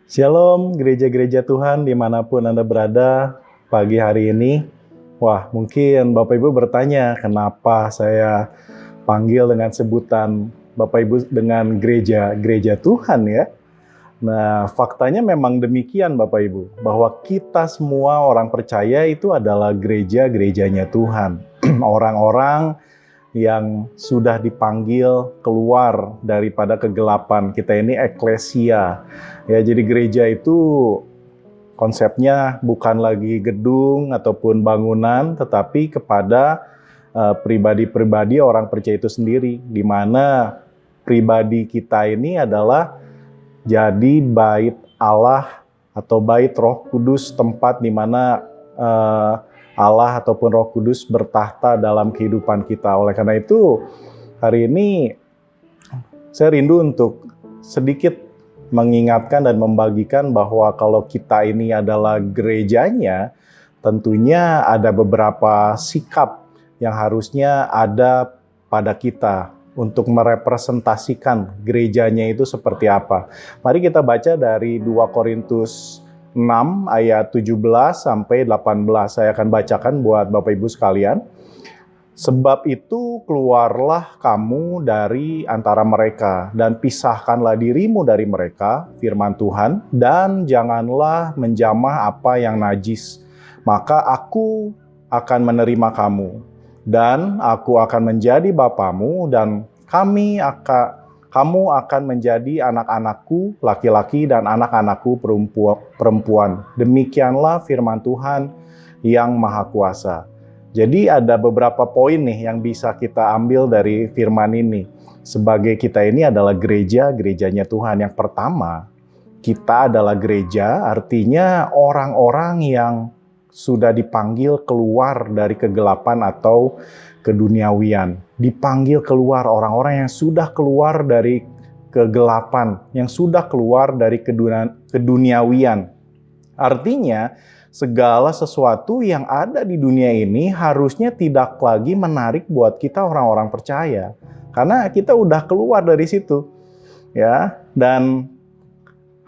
Shalom, gereja-gereja Tuhan dimanapun Anda berada pagi hari ini. Wah, mungkin Bapak Ibu bertanya, kenapa saya panggil dengan sebutan Bapak Ibu dengan gereja Tuhan ya? Nah, faktanya memang demikian Bapak Ibu, bahwa kita semua orang percaya itu adalah gereja-gerejanya Tuhan. Orang-orang yang sudah dipanggil keluar daripada kegelapan. Kita ini eklesia. Ya, jadi gereja itu konsepnya bukan lagi gedung ataupun bangunan, tetapi kepada pribadi-pribadi orang percaya itu sendiri, di mana pribadi kita ini adalah jadi bait Allah atau bait Roh Kudus, tempat di mana Allah ataupun Roh Kudus bertahta dalam kehidupan kita. Oleh karena itu, hari ini saya rindu untuk sedikit mengingatkan dan membagikan bahwa kalau kita ini adalah gerejanya, tentunya ada beberapa sikap yang harusnya ada pada kita untuk merepresentasikan gerejanya itu seperti apa. Mari kita baca dari 2 Korintus 6 ayat 17 sampai 18. Saya akan bacakan buat Bapak Ibu sekalian. Sebab itu keluarlah kamu dari antara mereka dan pisahkanlah dirimu dari mereka, firman Tuhan, dan janganlah menjamah apa yang najis. Maka aku akan menerima kamu dan aku akan menjadi bapamu dan kamu akan menjadi anak-anakku laki-laki dan anak-anakku perempuan. Demikianlah firman Tuhan yang Maha Kuasa. Jadi ada beberapa poin nih yang bisa kita ambil dari firman ini. Sebagai kita ini adalah gerejanya Tuhan. Yang pertama, kita adalah gereja, artinya orang-orang yang sudah dipanggil keluar dari kegelapan atau keduniawian. Dipanggil keluar, orang-orang yang sudah keluar dari kegelapan, yang sudah keluar dari keduniawian. Artinya, segala sesuatu yang ada di dunia ini harusnya tidak lagi menarik buat kita orang-orang percaya. Karena kita udah keluar dari situ. Ya, dan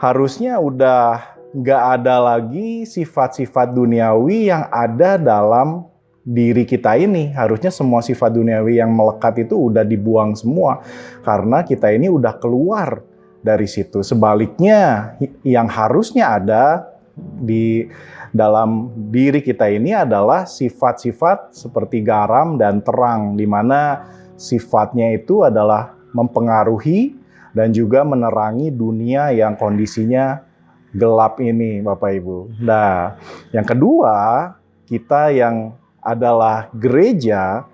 harusnya udah nggak ada lagi sifat-sifat duniawi yang ada dalam diri kita ini. Harusnya semua sifat duniawi yang melekat itu udah dibuang semua. Karena kita ini udah keluar dari situ. Sebaliknya, yang harusnya ada di dalam diri kita ini adalah sifat-sifat seperti garam dan terang, di mana sifatnya itu adalah mempengaruhi dan juga menerangi dunia yang kondisinya gelap ini, Bapak Ibu. Nah, yang kedua, kita yang adalah gereja,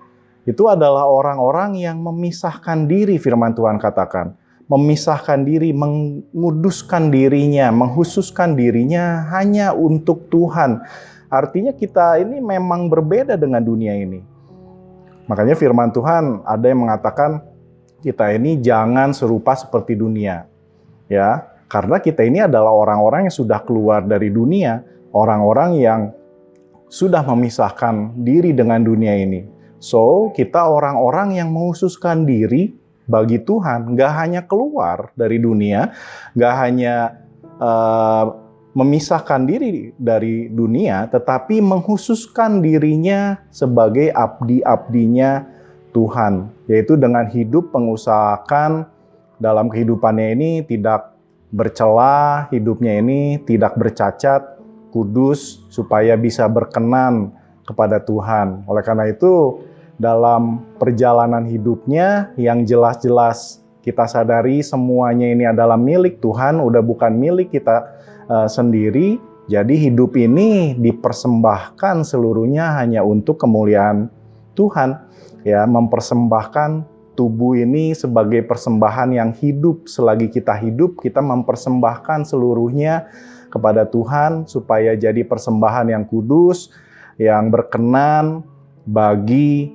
itu adalah orang-orang yang memisahkan diri, firman Tuhan katakan. Memisahkan diri, menguduskan dirinya, menghususkan dirinya hanya untuk Tuhan. Artinya kita ini memang berbeda dengan dunia ini. Makanya firman Tuhan ada yang mengatakan kita ini jangan serupa seperti dunia. Ya, karena kita ini adalah orang-orang yang sudah keluar dari dunia, orang-orang yang sudah memisahkan diri dengan dunia ini. So, kita orang-orang yang menghususkan diri bagi Tuhan, nggak hanya keluar dari dunia, nggak hanya memisahkan diri dari dunia, tetapi menghususkan dirinya sebagai abdi-abdinya Tuhan, yaitu dengan hidup mengusahakan dalam kehidupannya ini tidak bercela, hidupnya ini tidak bercacat, kudus, supaya bisa berkenan kepada Tuhan. Oleh karena itu, dalam perjalanan hidupnya yang jelas-jelas kita sadari semuanya ini adalah milik Tuhan, udah bukan milik kita sendiri. Jadi hidup ini dipersembahkan seluruhnya hanya untuk kemuliaan Tuhan. Ya, mempersembahkan tubuh ini sebagai persembahan yang hidup. Selagi kita hidup, kita mempersembahkan seluruhnya kepada Tuhan supaya jadi persembahan yang kudus, yang berkenan bagi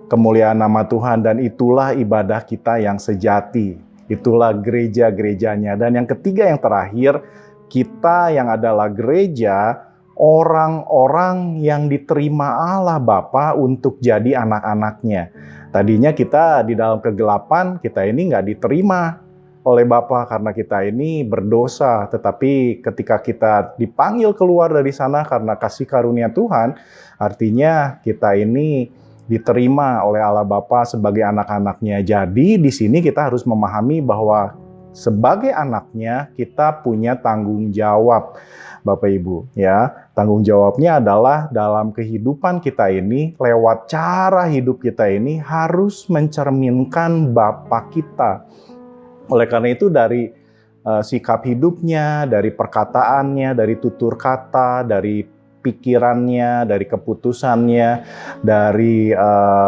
kemuliaan nama Tuhan. Dan itulah ibadah kita yang sejati. Itulah gereja-gerejanya. Dan yang ketiga, yang terakhir, kita yang adalah gereja, orang-orang yang diterima Allah Bapa untuk jadi anak-anaknya. Tadinya kita di dalam kegelapan, kita ini nggak diterima oleh Bapa karena kita ini berdosa, tetapi ketika kita dipanggil keluar dari sana karena kasih karunia Tuhan, artinya kita ini diterima oleh Allah Bapa sebagai anak-anaknya. Jadi di sini kita harus memahami bahwa sebagai anaknya kita punya tanggung jawab, Bapak Ibu, ya. Tanggung jawabnya adalah dalam kehidupan kita ini, lewat cara hidup kita ini harus mencerminkan Bapa kita. Oleh karena itu dari sikap hidupnya, dari perkataannya, dari tutur kata, dari pikirannya, dari keputusannya, dari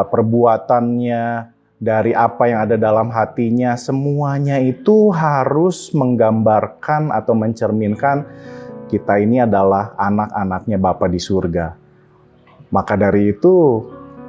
perbuatannya, dari apa yang ada dalam hatinya, semuanya itu harus menggambarkan atau mencerminkan kita ini adalah anak-anaknya Bapa di surga. Maka dari itu,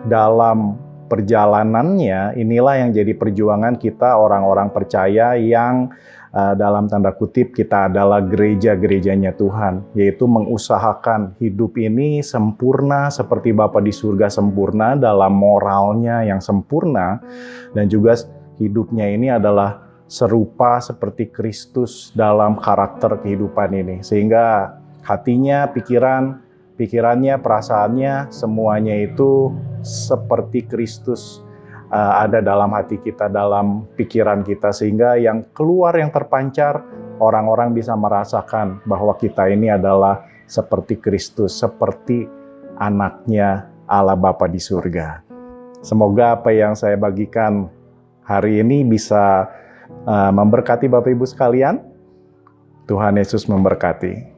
dalam perjalanannya, inilah yang jadi perjuangan kita orang-orang percaya yang dalam tanda kutip kita adalah gereja-gerejanya Tuhan, yaitu mengusahakan hidup ini sempurna seperti Bapa di surga sempurna dalam moralnya yang sempurna, dan juga hidupnya ini adalah serupa seperti Kristus dalam karakter kehidupan ini. Sehingga hatinya, pikirannya, perasaannya, semuanya itu seperti Kristus ada dalam hati kita, dalam pikiran kita, sehingga yang keluar, yang terpancar, orang-orang bisa merasakan bahwa kita ini adalah seperti Kristus, seperti anaknya Allah Bapa di surga. Semoga apa yang saya bagikan hari ini bisa memberkati Bapak Ibu sekalian. Tuhan Yesus memberkati.